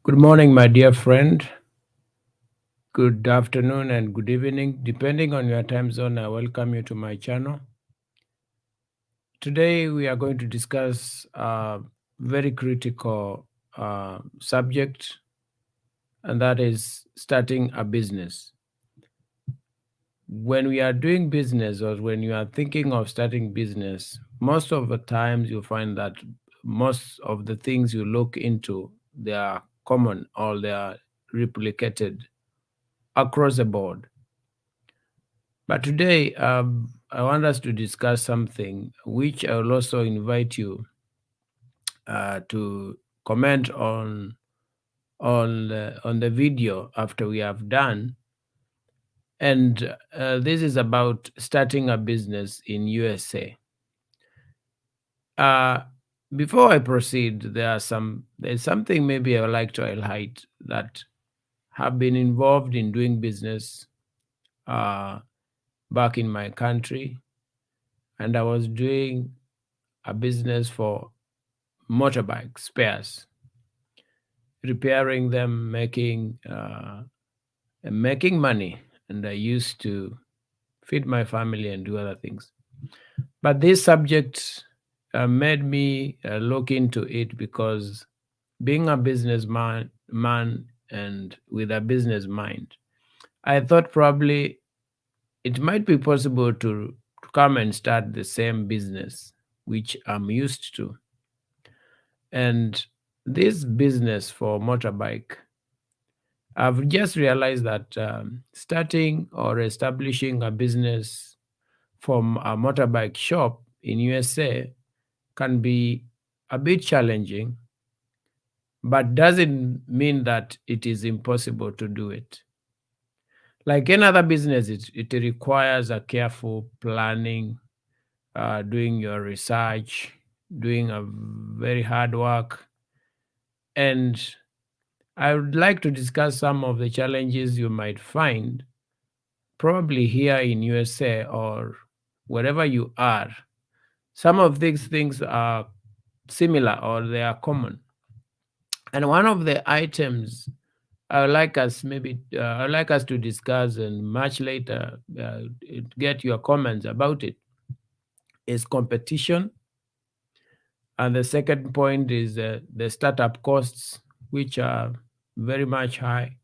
Good morning, my dear friend. Good afternoon and good evening, depending on your time zone. I welcome you to my channel. Today, we are going to discuss a very critical subject, and that is starting a business. When we are doing business or when you are thinking of starting business, most of the times you find that most of the things you look into, they are common or they are replicated across the board. But today, I want us to discuss something which I will also invite you to comment on the video after we have done. And this is about starting a business in USA. Uh, Before I proceed, there's something maybe I would like to highlight that have been involved in doing business uh, back in my country, and I was doing a business for motorbike spares, repairing them, making money, and I used to feed my family and do other things. But this subject made me look into it because being a businessman man and with a business mind, I thought probably it might be possible to come and start the same business which I'm used to. And this business for motorbike, I've just realized that starting or establishing a business from a motorbike shop in USA can be a bit challenging, but doesn't mean that it is impossible to do it. Like any other business, it requires a careful planning, doing your research, doing a very hard work, and I would like to discuss some of the challenges you might find probably here in USA or wherever you are. Some of these things are similar or they are common. And one of the items I would like us to discuss and much later get your comments about it is competition. And the second point is the startup costs, which are very much high.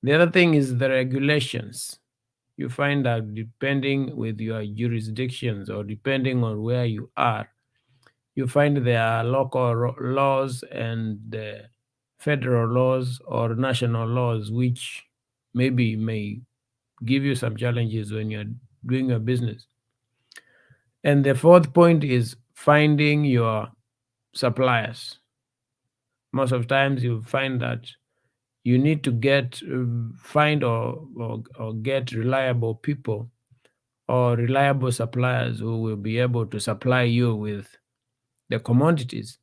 The other thing is the regulations. You find that depending with your jurisdictions or depending on where you are, you find there are local laws and federal laws or national laws which maybe may give you some challenges when you're doing your business. And the fourth point is finding your suppliers. Most of times you find that you need to find or get reliable people or reliable suppliers who will be able to supply you with the commodities.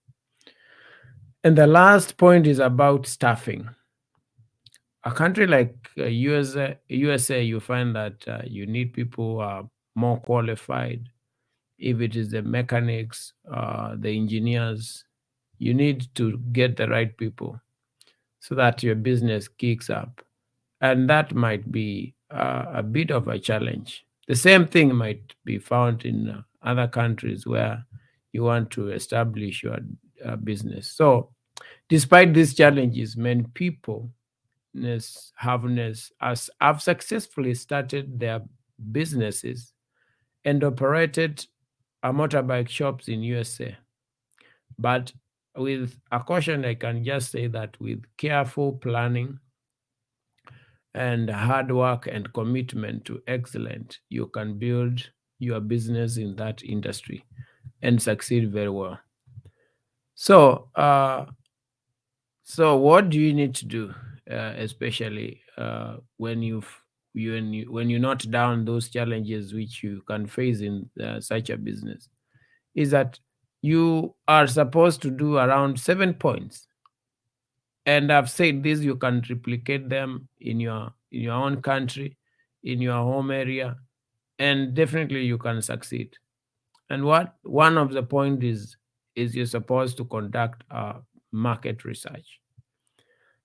And the last point is about staffing. A country like USA, you find that you need people who are more qualified. If it is the mechanics, the engineers, you need to get the right people so that your business kicks up. And that might be a bit of a challenge. The same thing might be found in other countries where you want to establish your business. So, despite these challenges, many people have successfully started their businesses and operated a motorbike shops in USA. But with a caution, I can just say that with careful planning and hard work and commitment to excellence, you can build your business in that industry and succeed very well. So, what do you need to do, especially when you note down those challenges which you can face in such a business? Is that you are supposed to do around 7 points, and I've said this, you can replicate them in your own country, in your home area, and definitely you can succeed. And what one of the point is you're supposed to conduct a market research.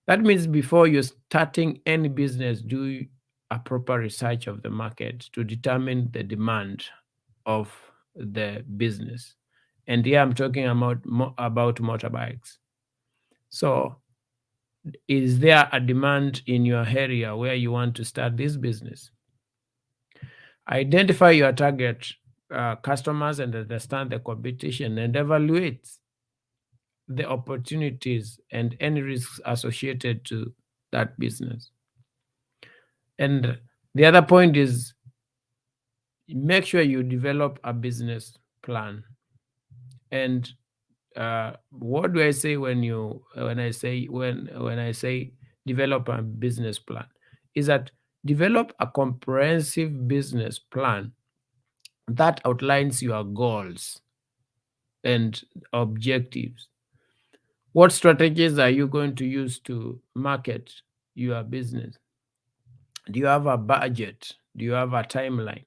That means before you're starting any business, do a proper research of the market to determine the demand of the business. And here I'm talking about motorbikes. So, is there a demand in your area where you want to start this business? Identify your target customers and understand the competition and evaluate the opportunities and any risks associated to that business. And the other point is make sure you develop a business plan. And what do I say when I say develop a business plan? Is that develop a comprehensive business plan that outlines your goals and objectives. What strategies are you going to use to market your business? Do you have a budget? Do you have a timeline?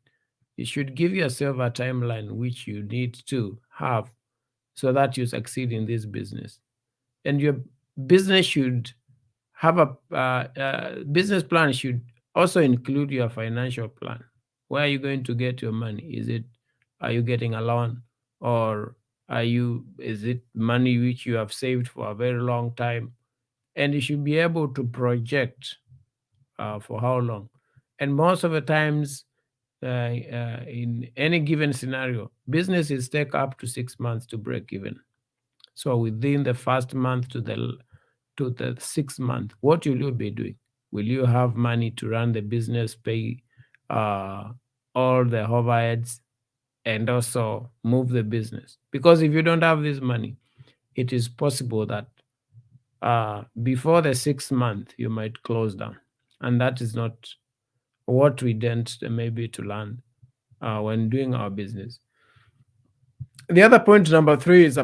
You should give yourself a timeline which you need to have so that you succeed in this business. And your business should have a business plan should also include your financial plan. Where are you going to get your money? Are you getting a loan, or is it money which you have saved for a very long time? And you should be able to project for how long. And most of the times, in any given scenario, businesses take up to 6 months to break even. So within the first month to the 6 month, what will you be doing? Will you have money to run the business, pay uh, all the overheads, and also move the business? Because if you don't have this money, it is possible that before the 6 month you might close down, and that is not what we didn't maybe to learn when doing our business. The other point, number three, is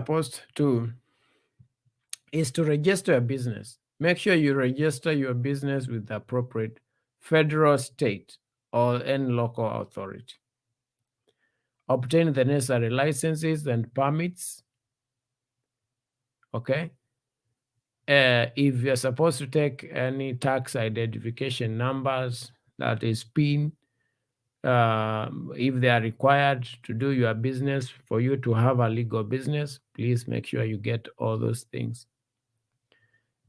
to register a business. Make sure you register your business with the appropriate federal, state, or any local authority. Obtain the necessary licenses and permits. Okay. If you're supposed to take any tax identification numbers, that is PIN, if they are required to do your business for you to have a legal business, please make sure you get all those things.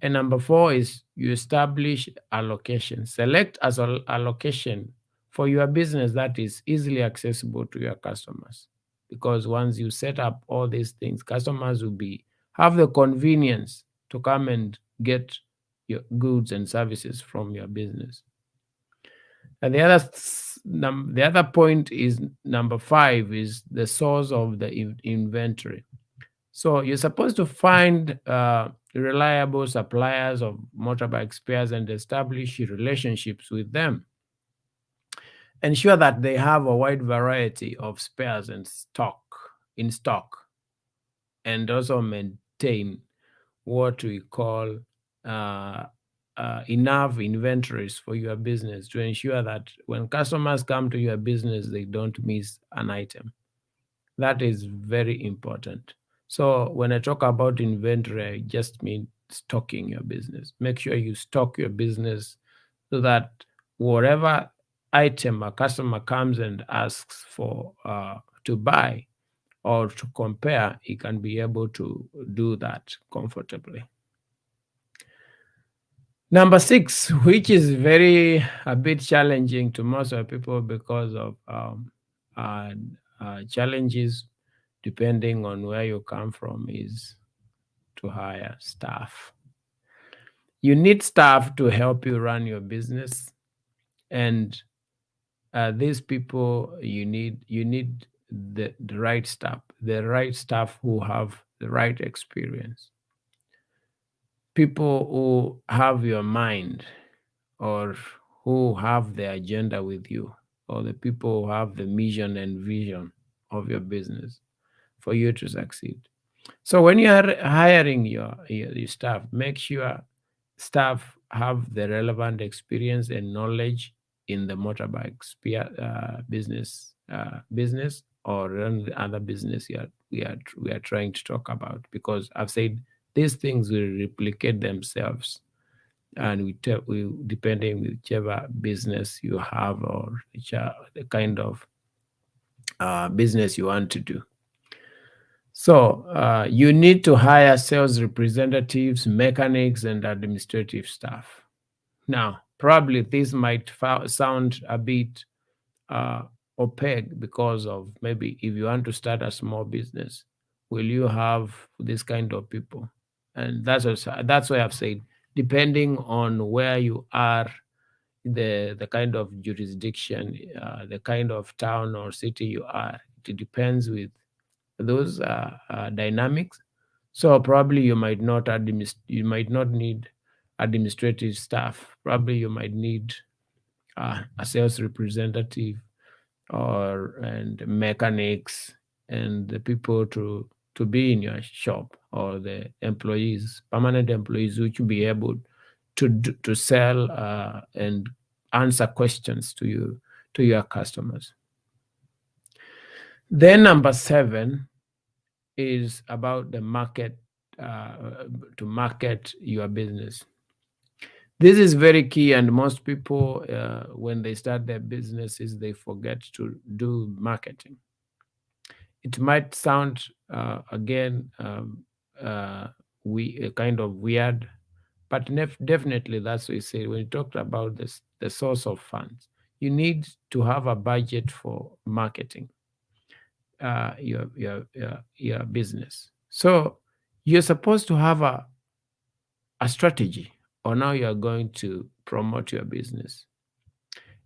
And number four is you establish a location. Select as a location for your business that is easily accessible to your customers. Because once you set up all these things, customers will have the convenience to come and get your goods and services from your business. And the other point is number five is the source of the inventory. So you're supposed to find reliable suppliers of motorbike spares and establish relationships with them. Ensure that they have a wide variety of spares in stock, and also maintain what we call enough inventories for your business to ensure that when customers come to your business, they don't miss an item. That is very important. So when I talk about inventory, I just mean stocking your business. Make sure you stock your business so that whatever item a customer comes and asks for to buy or to compare, he can be able to do that comfortably. Number six, which is a bit challenging to most of people because of challenges depending on where you come from, is to hire staff. You need staff to help you run your business, and these people you need the right staff who have the right experience, people who have your mind, or who have the agenda with you, or the people who have the mission and vision of your business for you to succeed. So when you are hiring your staff, make sure staff have the relevant experience and knowledge in the motorbike business or any other business we are trying to talk about, because I've said these things will replicate themselves and we depending whichever business you have or the kind of business you want to do. So you need to hire sales representatives, mechanics, and administrative staff. Now, probably this might sound a bit uh, opaque, because of maybe if you want to start a small business, will you have this kind of people? And that's why I've said, depending on where you are, the kind of jurisdiction, the kind of town or city you are, it depends with those dynamics. So probably you might not need administrative staff. Probably you might need a sales representative or and mechanics and the people to be in your shop, or the employees, permanent employees, which will be able to sell and answer questions to your customers. Then number 7 is about the market, to market your business. This is very key, and most people, when they start their businesses, they forget to do marketing. It might sound again we kind of weird, but definitely that's what you say when you talked about this, the source of funds. You need to have a budget for marketing your business. So you're supposed to have a strategy on how you're going to promote your business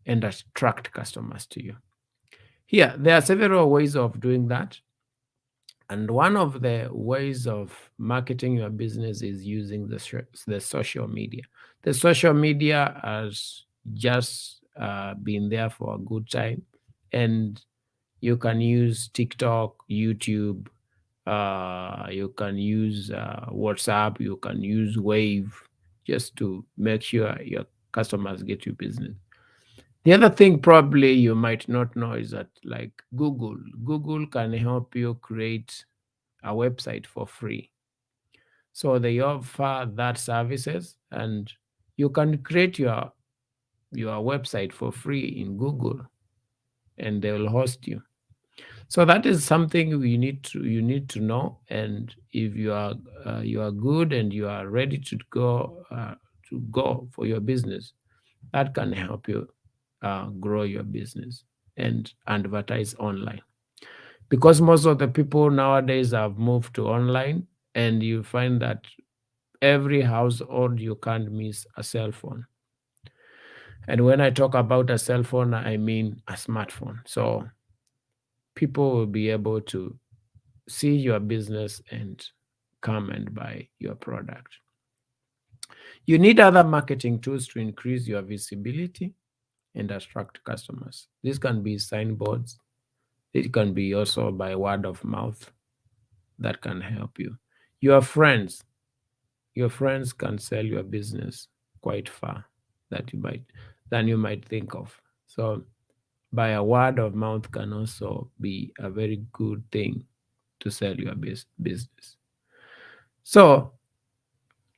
and attract customers to you. Here, there are several ways of doing that. And one of the ways of marketing your business is using the social media. The social media has just been there for a good time, and you can use TikTok, YouTube, you can use WhatsApp, you can use Wave, just to make sure your customers get your business. The other thing probably you might not know is that, like Google can help you create a website for free. So they offer that services, and you can create your website for free in Google, and they will host you. So that is something you need to know. And if you are good and you are ready to go for your business, that can help you grow your business and advertise online, because most of the people nowadays have moved to online, and you find that every household you can't miss a cell phone. And when I talk about a cell phone, I mean a smartphone. So people will be able to see your business and come and buy your product. You need other marketing tools to increase your visibility and attract customers. This can be signboards, it can be also by word of mouth that can help you. Your friends, your friends can sell your business quite far that you might than you might think of. So by a word of mouth can also be a very good thing to sell your business. So,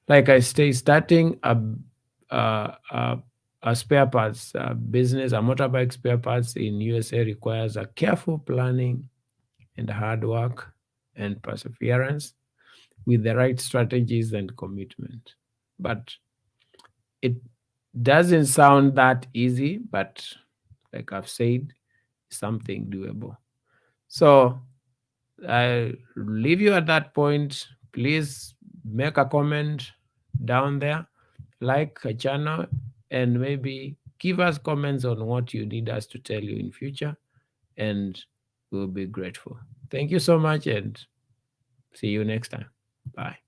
like I say, starting a spare parts business, a motorbike spare parts in USA requires a careful planning and hard work and perseverance with the right strategies and commitment. But it doesn't sound that easy, but like I've said, something doable. So I leave you at that point. Please make a comment down there, like a channel, and maybe give us comments on what you need us to tell you in future, and we'll be grateful. Thank you so much, and see you next time. Bye.